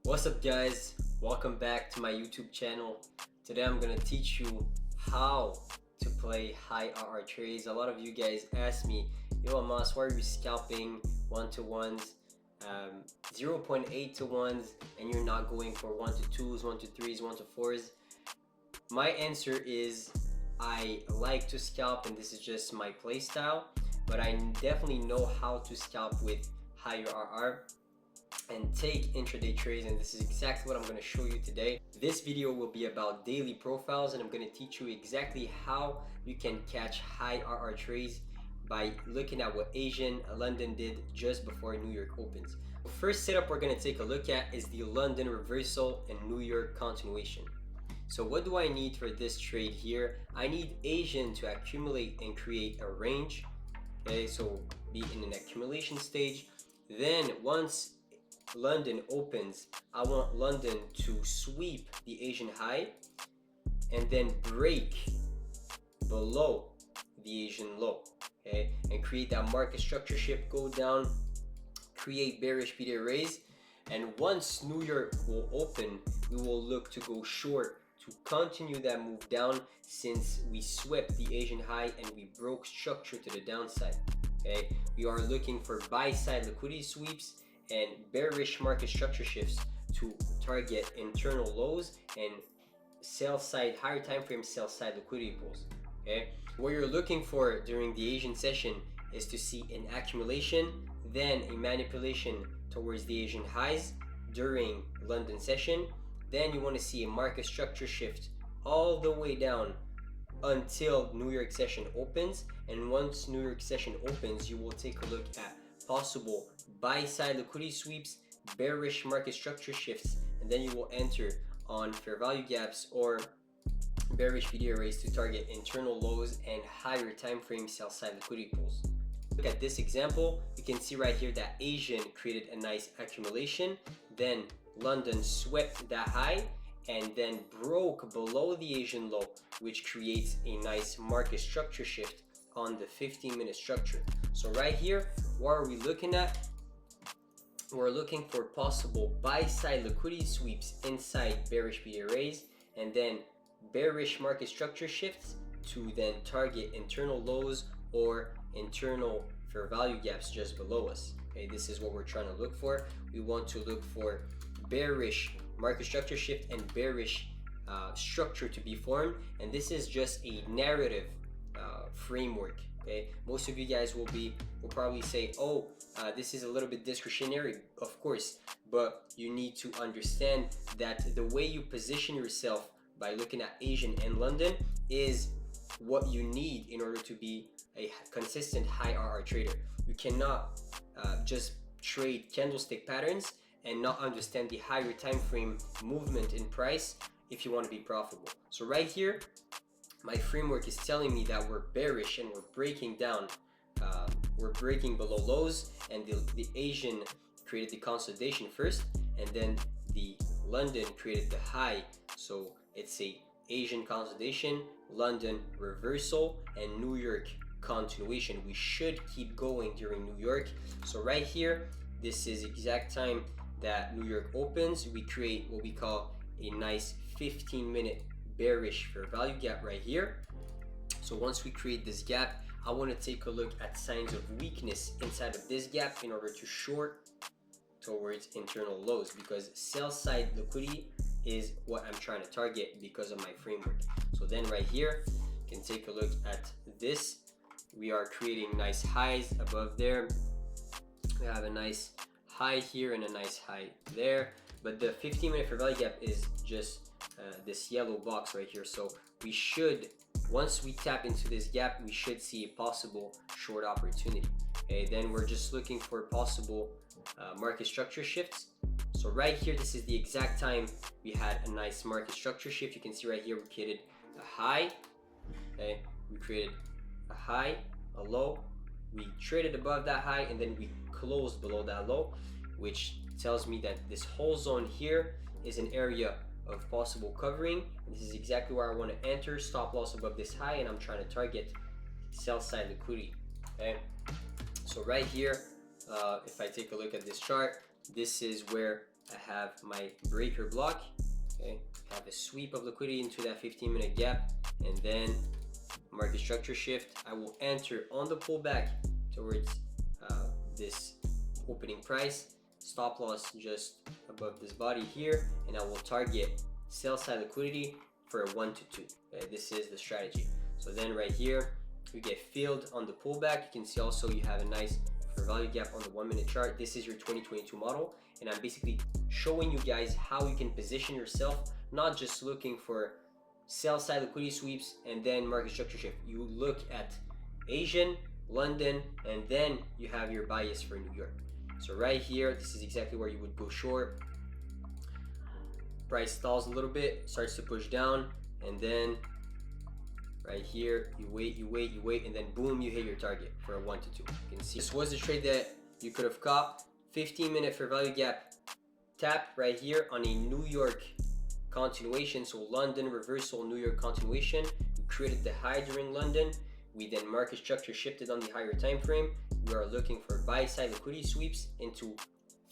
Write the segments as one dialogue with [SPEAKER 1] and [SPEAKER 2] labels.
[SPEAKER 1] What's up guys, welcome back to my YouTube channel. Today I'm gonna teach you how to play high RR trades. A lot of you guys ask me, yo Amos, why are you scalping 1-to-1s, 0.8 to 1s, and you're not going for 1-to-2s, 1-to-3s, 1-to-4s? My answer is I like to scalp and this is just my play style, but I definitely know how to scalp with higher RR and take intraday trades, and this is exactly what I'm going to show you today. This video will be about daily profiles and I'm going to teach you exactly how you can catch high RR trades by looking at what Asian London did just before New York opens. The first setup we're going to take a look at is the London reversal and New York continuation. So what do I need for this trade here? I need Asian to accumulate and create a range. Okay, so be in an accumulation stage. Then once London opens, I want London to sweep the Asian high and then break below the Asian low, okay, and create that market structure shift, go down, create bearish BD raise, and once New York will open, we will look to go short to continue that move down since we swept the Asian high and we broke structure to the downside. Okay, we are looking for buy side liquidity sweeps and bearish market structure shifts to target internal lows and sell side, higher time frame sell side liquidity pools. Okay, what you're looking for during the Asian session is to see an accumulation, then a manipulation towards the Asian highs during London session. Then you want to see a market structure shift all the way down until New York session opens, and once New York session opens, you will take a look at possible buy side liquidity sweeps, bearish market structure shifts, and then you will enter on fair value gaps or bearish BD arrays to target internal lows and higher time frame sell side liquidity pools. Look at this example. You can see right here that Asian created a nice accumulation, then London swept that high and then broke below the Asian low, which creates a nice market structure shift on the 15-minute structure. So right here, what are we looking at? We're looking for possible buy side liquidity sweeps inside bearish BD arrays and then bearish market structure shifts to then target internal lows or internal fair value gaps just below us. Okay, this is what we're trying to look for. We want to look for bearish market structure shift and bearish structure to be formed, and this is just a narrative framework. Okay, most of you guys will probably say, oh, this is a little bit discretionary, of course, but you need to understand that the way you position yourself by looking at Asian and London is what you need in order to be a consistent high RR trader. You cannot just trade candlestick patterns and not understand the higher time frame movement in price if you want to be profitable. So right here, my framework is telling me that we're bearish and we're breaking down, we're breaking below lows, and the Asian created the consolidation first, and then the London created the high. So it's a Asian consolidation, London reversal, and New York continuation. We should keep going during New York. So right here, this is exact time that New York opens. We create what we call a nice 15-minute bearish fair value gap right here. So once we create this gap, I want to take a look at signs of weakness inside of this gap in order to short towards internal lows, because sell side liquidity is what I'm trying to target because of my framework. So then right here, you can take a look at this. We are creating nice highs above there. We have a nice high here and a nice high there, but the 15-minute fair value gap is just this yellow box right here. So we should, once we tap into this gap, we should see a possible short opportunity. Okay, then we're just looking for possible market structure shifts. So right here, this is the exact time we had a nice market structure shift. You can see right here we created a high. Okay, we created a high, a low, we traded above that high, and then we closed below that low, which tells me that this whole zone here is an area of possible covering. This is exactly where I want to enter, stop loss above this high, and I'm trying to target sell side liquidity. Okay, so right here, if I take a look at this chart, this is where I have my breaker block. Okay, have a sweep of liquidity into that 15-minute gap, and then market structure shift. I will enter on the pullback towards this opening price. Stop loss just above this body here, and I will target sell side liquidity for a 1 to 2. Okay, this is the strategy. So then right here, you get filled on the pullback. You can see also you have a nice fair value gap on the 1-minute chart. This is your 2022 model, and I'm basically showing you guys how you can position yourself, not just looking for sell side liquidity sweeps and then market structure shift. You look at Asian, London, and then you have your bias for New York. So right here, this is exactly where you would go short. Price stalls a little bit, starts to push down, and then right here, you wait, and then boom, you hit your target for a 1 to 2. You can see this was the trade that you could have caught. 15-minute fair value gap tap right here on a New York continuation. So London reversal, New York continuation. We created the high during London. We then market structure shifted on the higher time frame. We are looking for buy side liquidity sweeps into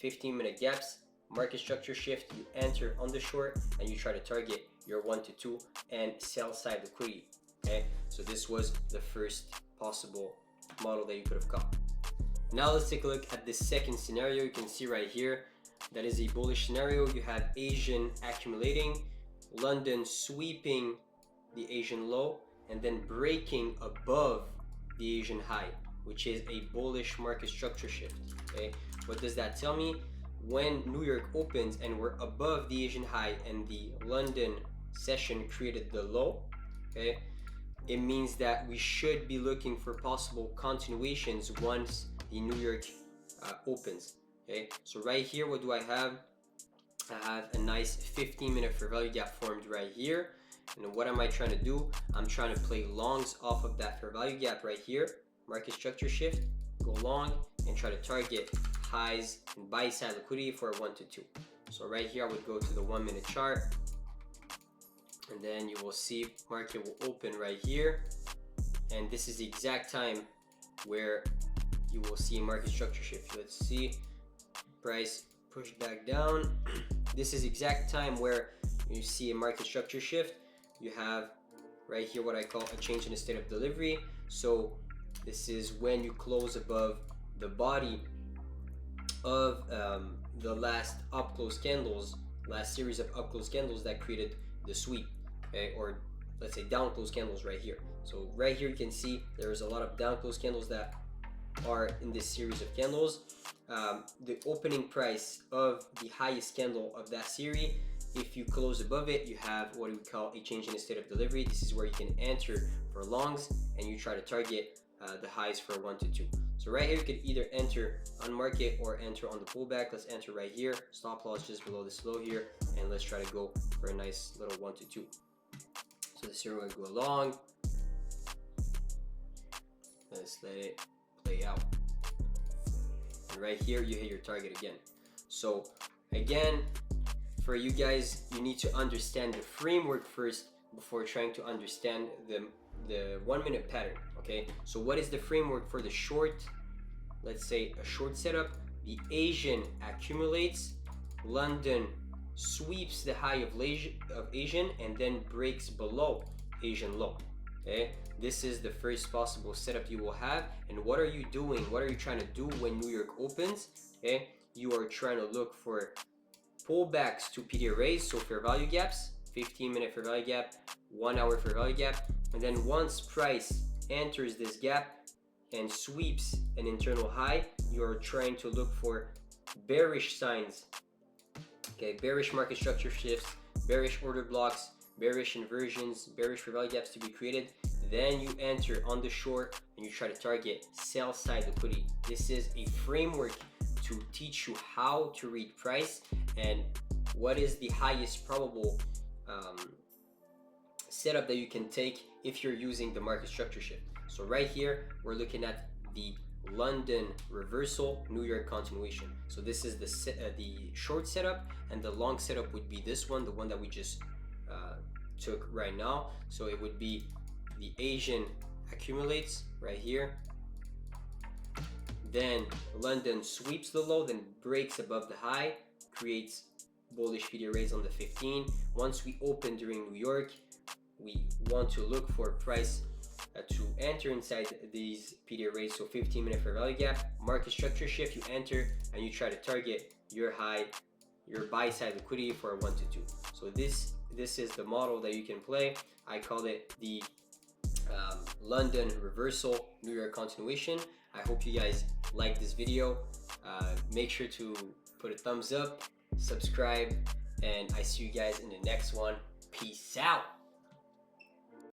[SPEAKER 1] 15-minute gaps. Market structure shift, you enter on the short and you try to target your 1 to 2 and sell side liquidity. Okay, so this was the first possible model that you could have caught. Now let's take a look at the second scenario. You can see right here, that is a bullish scenario. You have Asian accumulating, London sweeping the Asian low, and then breaking above the Asian high, which is a bullish market structure shift. Okay, what does that tell me? When New York opens and we're above the Asian high and the London session created the low, okay, it means that we should be looking for possible continuations once the New York opens. Okay, so right here, what do I have? I have a nice 15-minute fair value gap formed right here. And what am I trying to do? I'm trying to play longs off of that fair value gap right here. Market structure shift, go long, and try to target highs and buy side liquidity for a 1 to 2. So right here, I would go to the 1-minute chart, and then you will see market will open right here, and this is the exact time where you will see market structure shift. Let's see, price push back down. This is exact time where you see a market structure shift. You have right here what I call a change in the state of delivery. So this is when you close above the body of the last up close candles, last series of up close candles that created the sweep, okay, or let's say down close candles right here. So right here you can see there's a lot of down close candles that are in this series of candles. The opening price of the highest candle of that series, if you close above it, you have what we call a change in the state of delivery. This is where you can enter for longs and you try to target the highs for 1 to 2. So right here you could either enter on market or enter on the pullback. Let's enter right here, stop loss just below this low here, and let's try to go for a nice little 1 to 2. So this here will go along. Let's let it play out. And right here you hit your target again. So again, for you guys, you need to understand the framework first before trying to understand the 1 minute pattern. Okay, so what is the framework for the short? Let's say a short setup. The Asian accumulates, London sweeps the high of Asian and then breaks below Asian low. Okay, this is the first possible setup you will have. And what are you doing? What are you trying to do when New York opens? Okay, you are trying to look for pullbacks to PDRAs, so fair value gaps, 15-minute fair value gap, 1 hour fair value gap, and then once price enters this gap and sweeps an internal high, you are trying to look for bearish signs. Okay, bearish market structure shifts, bearish order blocks, bearish inversions, bearish fair value gaps to be created. Then you enter on the short and you try to target sell side liquidity. This is a framework to teach you how to read price and what is the highest probable setup that you can take if you're using the market structure shift. So right here, we're looking at the London reversal, New York continuation. So this is the short setup, and the long setup would be this one, the one that we just took right now. So it would be the Asian accumulates right here. Then London sweeps the low, then breaks above the high, create bullish PD arrays on the 15. Once we open during New York, we want to look for price to enter inside these PD arrays. So 15-minute fair value gap, market structure shift, you enter and you try to target your high, your buy side liquidity for a 1 to 2. So this is the model that you can play. I call it the London reversal, New York continuation. I hope you guys like this video. Make sure to put a thumbs up, subscribe, and I see you guys in the next one. Peace out.